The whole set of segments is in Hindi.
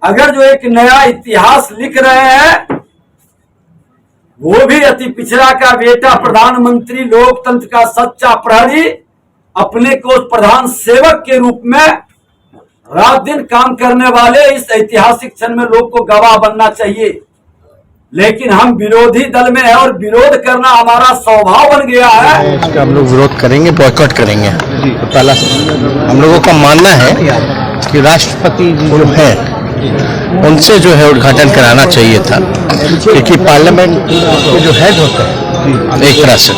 अगर जो एक नया इतिहास लिख रहे हैं, वो भी अति पिछड़ा का बेटा, प्रधानमंत्री, लोकतंत्र का सच्चा प्रहरी, अपने को प्रधान सेवक के रूप में रात दिन काम करने वाले इस ऐतिहासिक क्षण में लोग को गवाह बनना चाहिए। लेकिन हम विरोधी दल में है और विरोध करना हमारा स्वभाव बन गया है। इसका हम लोग विरोध करेंगे, बॉयकॉट करेंगे। तो पहला हम लोगों का मानना है कि राष्ट्रपति जो है उनसे जो है उद्घाटन कराना चाहिए था, क्योंकि पार्लियामेंट के जो हेड होते हैं एक तरह से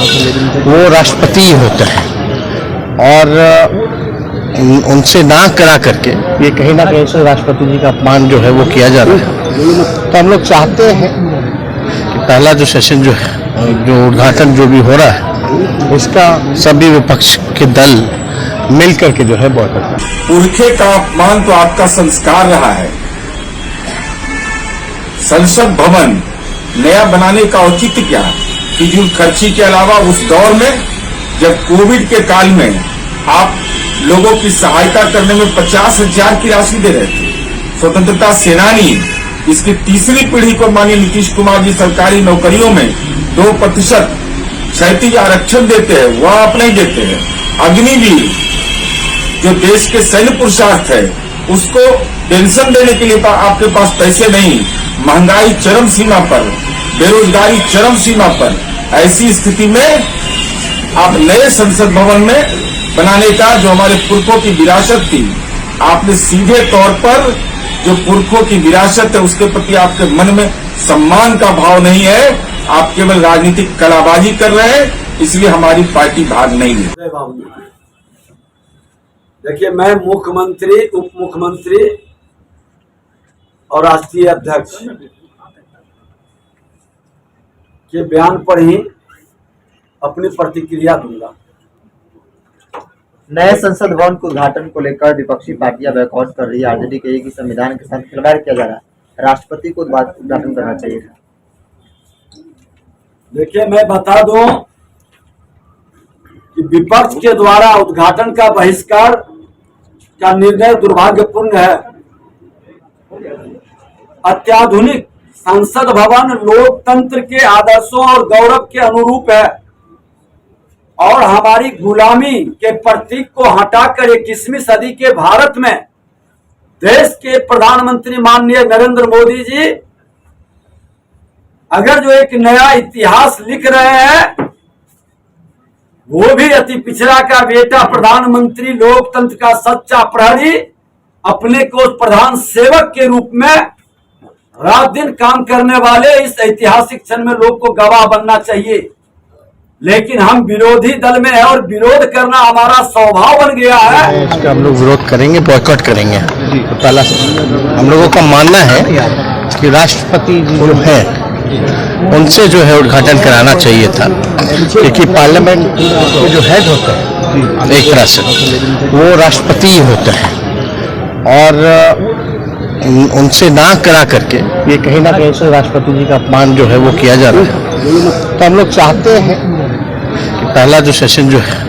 वो राष्ट्रपति ही होते हैं, और उनसे ना करा करके ये कहीं ना कहीं से राष्ट्रपति जी का अपमान जो है वो किया जा रहा है। तो हम लोग चाहते हैं कि पहला जो सेशन जो है, जो उद्घाटन जो भी हो रहा है, इसका सभी विपक्ष के दल मिल करके जो है बॉयकॉट। पुरखे का अपमान तो आपका संस्कार रहा है। संसद भवन नया बनाने का औचित्य क्या? फिजूल खर्ची के अलावा उस दौर में जब कोविड के काल में आप लोगों की सहायता करने में 50,000 की राशि दे रहे थे। स्वतंत्रता सेनानी, इसकी तीसरी पीढ़ी को माननीय नीतीश कुमार जी सरकारी नौकरियों में 2% क्षैतिज आरक्षण देते हैं, वह आप नहीं देते हैं। अग्निवीर जो देश के सैन्य पुरुषार्थ है, उसको पेंशन देने के लिए आपके पास पैसे नहीं। महंगाई चरम सीमा पर, बेरोजगारी चरम सीमा पर, ऐसी स्थिति में आप नए संसद भवन में बनाने का जो हमारे पुरखों की विरासत थी, आपने सीधे तौर पर जो पुरखों की विरासत है उसके प्रति आपके मन में सम्मान का भाव नहीं है। आप केवल राजनीतिक कलाबाजी कर रहे हैं, इसलिए हमारी पार्टी भाग नहीं है। देखिए, मैं मुख्यमंत्री, उप मुख्यमंत्री और राष्ट्रीय अध्यक्ष के बयान पर ही अपनी प्रतिक्रिया दूंगा। नए संसद भवन के उद्घाटन को लेकर विपक्षी पार्टियां बॉयकॉट कर रही है। आरजेडी कहेगी कि संविधान के साथ खिलवाड़ किया जा रहा है, राष्ट्रपति को उद्घाटन करना चाहिए था। देखिए, मैं बता दूं कि विपक्ष के द्वारा उद्घाटन का बहिष्कार का निर्णय दुर्भाग्यपूर्ण है। अत्याधुनिक संसद भवन लोकतंत्र के आदर्शों और गौरव के अनुरूप है और हमारी गुलामी के प्रतीक को हटाकर 21वीं सदी के भारत में देश के प्रधानमंत्री माननीय नरेंद्र मोदी जी अगर जो एक नया इतिहास लिख रहे हैं, वो भी अति पिछड़ा का बेटा, प्रधानमंत्री, लोकतंत्र का सच्चा प्रहरी, अपने को प्रधान सेवक के रूप में रात दिन काम करने वाले इस ऐतिहासिक क्षण में लोग को गवाह बनना चाहिए। लेकिन हम विरोधी दल में है और विरोध करना हमारा स्वभाव बन गया है। इसका हम लोग विरोध करेंगे, बॉयकॉट करेंगे। तो पहला हम लोगों का मानना है कि राष्ट्रपति जो है उनसे जो है उद्घाटन कराना चाहिए था, क्योंकि पार्लियामेंट के जो हेड होते हैं एक तरह से वो राष्ट्रपति ही होते हैं, और उनसे ना करा करके ये कहीं ना कहीं से राष्ट्रपति जी का अपमान जो है वो किया जा रहा है। तो हम लोग चाहते हैं कि पहला जो सेशन जो है,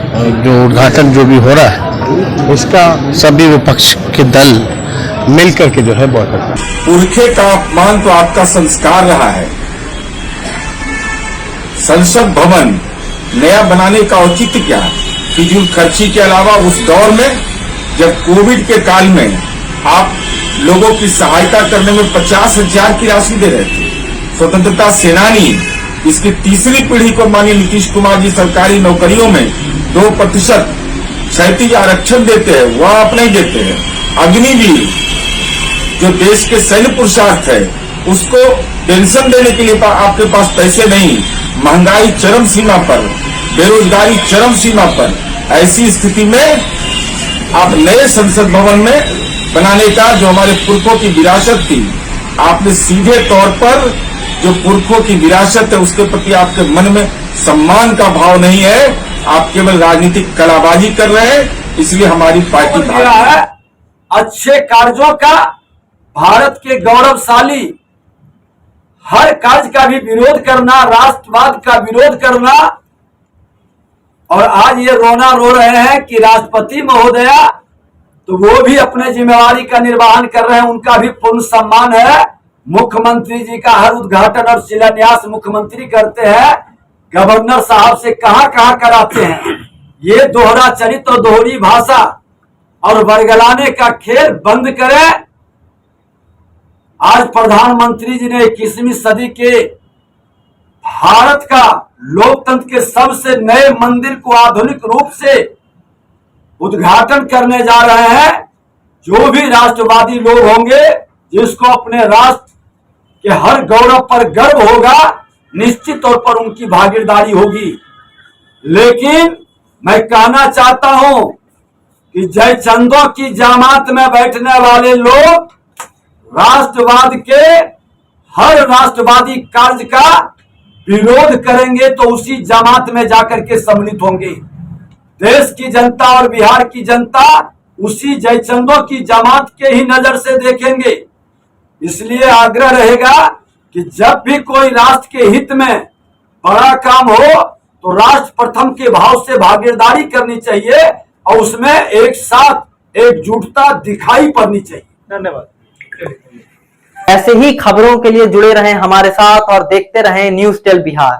जो उद्घाटन जो भी हो रहा है, इसका सभी विपक्ष के दल मिल करके जो है बॉयकॉट। पुरखे का अपमान तो आपका संस्कार रहा है। संसद भवन नया बनाने का औचित्य क्या? फिजूल खर्ची के अलावा उस दौर में जब कोविड के काल में आप लोगों की सहायता करने में 50,000 की राशि दे रहे थे। स्वतंत्रता सेनानी, इसकी तीसरी पीढ़ी को माननीय नीतीश कुमार जी सरकारी नौकरियों में 2% क्षैतिज आरक्षण देते हैं, वह आप नहीं देते हैं। अग्निवीर जो देश के सैन्य पुरुषार्थ है, उसको पेंशन देने के लिए आपके पास पैसे नहीं। महंगाई चरम सीमा पर, बेरोजगारी चरम सीमा पर, ऐसी स्थिति में आप नए संसद भवन में बनाने का जो हमारे पुरखों की विरासत थी, आपने सीधे तौर पर जो पुरखों की विरासत है उसके प्रति आपके मन में सम्मान का भाव नहीं है। आप केवल राजनीतिक कलाबाजी कर रहे हैं, इसलिए हमारी पार्टी भाग है। अच्छे कार्यों का, भारत के गौरवशाली हर कार्य का भी विरोध करना, राष्ट्रवाद का विरोध करना, और आज ये रोना रो रहे हैं कि राष्ट्रपति महोदया तो वो भी अपने जिम्मेवारी का निर्वहन कर रहे हैं, उनका भी पूर्ण सम्मान है। मुख्यमंत्री जी का हर उद्घाटन और शिलान्यास मुख्यमंत्री करते हैं, गवर्नर साहब से कहां कहां कराते हैं। ये दोहरा चरित्र और दोहरी भाषा और बरगलाने का खेल बंद करें। आज प्रधानमंत्री जी ने 21वीं सदी के भारत का लोकतंत्र के सबसे नए मंदिर को आधुनिक रूप से उद्घाटन करने जा रहे हैं। जो भी राष्ट्रवादी लोग होंगे, जिसको अपने राष्ट्र के हर गौरव पर गर्व होगा, निश्चित तौर पर उनकी भागीदारी होगी। लेकिन मैं कहना चाहता हूं कि जयचंदों की जमात में बैठने वाले लोग राष्ट्रवाद के हर राष्ट्रवादी कार्य का विरोध करेंगे तो उसी जमात में जाकर के सम्मिलित होंगे। देश की जनता और बिहार की जनता उसी जयचंदों की जमात के ही नजर से देखेंगे। इसलिए आग्रह रहेगा कि जब भी कोई राष्ट्र के हित में बड़ा काम हो तो राष्ट्र प्रथम के भाव से भागीदारी करनी चाहिए और उसमें एक साथ एकजुटता दिखाई पड़नी चाहिए। धन्यवाद। ऐसे ही खबरों के लिए जुड़े रहें हमारे साथ और देखते रहें न्यूज़ टेल बिहार।